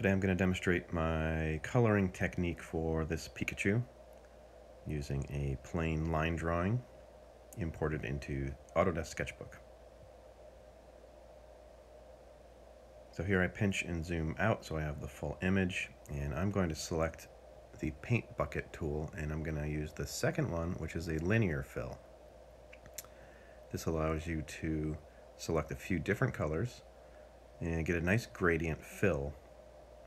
Today I'm going to demonstrate my coloring technique for this Pikachu using a plain line drawing imported into Autodesk Sketchbook. So here I pinch and zoom out so I have the full image, and I'm going to select the paint bucket tool, and I'm going to use the second one, which is a linear fill. This allows you to select a few different colors and get a nice gradient fill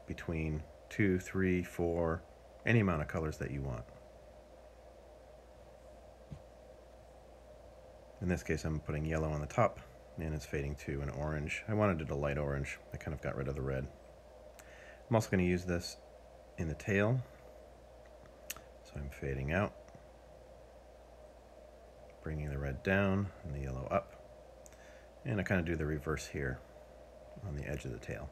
between 2, 3, 4, any amount of colors that you want. In this case, I'm putting yellow on the top, and it's fading to an orange. I wanted it a light orange. I kind of got rid of the red. I'm also going to use this in the tail, so I'm fading out, bringing the red down and the yellow up, and I kind of do the reverse here on the edge of the tail.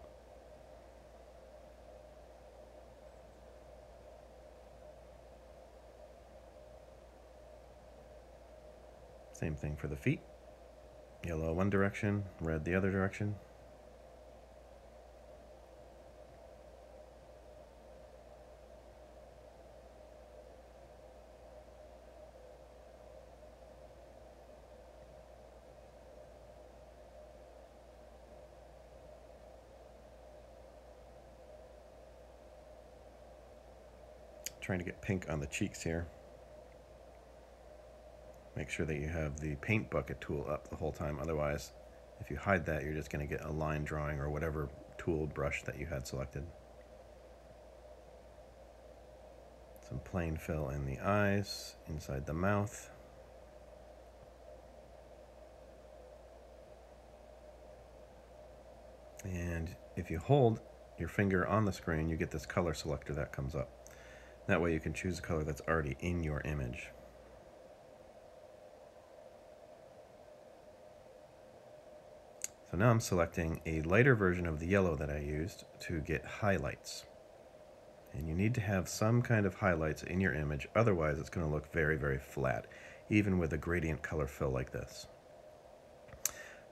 Same thing for the feet. Yellow one direction, red the other direction. Trying to get pink on the cheeks here. Make sure that you have the paint bucket tool up the whole time, otherwise if you hide that you're just going to get a line drawing or whatever tool brush that you had selected. Some plain fill in the eyes, inside the mouth. And if you hold your finger on the screen, you get this color selector that comes up. That way you can choose a color that's already in your image. So now I'm selecting a lighter version of the yellow that I used to get highlights. And you need to have some kind of highlights in your image, otherwise it's going to look very, very flat, even with a gradient color fill like this.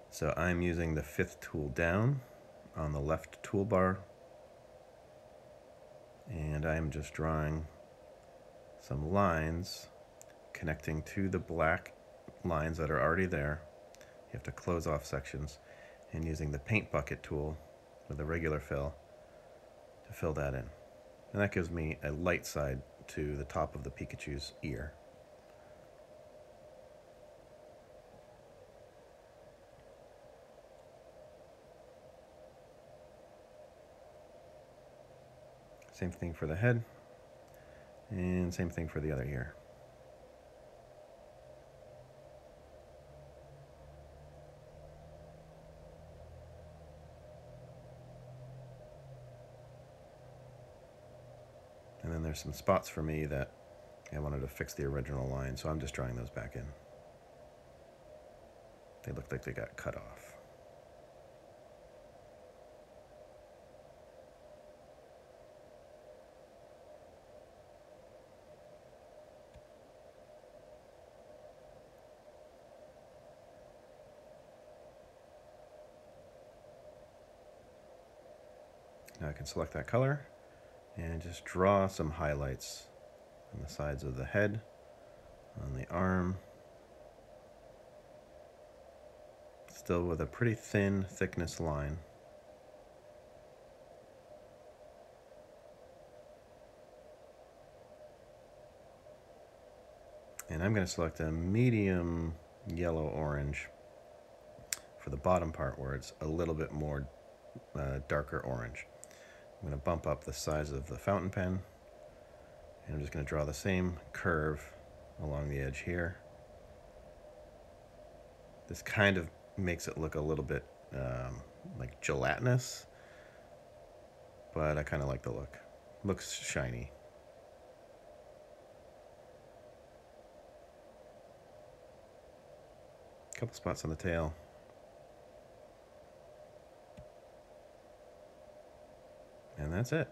So I'm using the 5th tool down on the left toolbar, and I'm just drawing some lines connecting to the black lines that are already there. You have to close off sections, and using the paint bucket tool with a regular fill to fill that in. And that gives me a light side to the top of the Pikachu's ear. Same thing for the head, and same thing for the other ear. And then there's some spots for me that I wanted to fix the original line, so I'm just drawing those back in. They look like they got cut off. Now I can select that color and just draw some highlights on the sides of the head, on the arm, still with a pretty thin thickness line. And I'm going to select a medium yellow-orange for the bottom part where it's a little bit more darker orange. I'm going to bump up the size of the fountain pen, and I'm just going to draw the same curve along the edge here. This kind of makes it look a little bit like gelatinous, but I kind of like the look. Looks shiny. Couple spots on the tail. And that's it.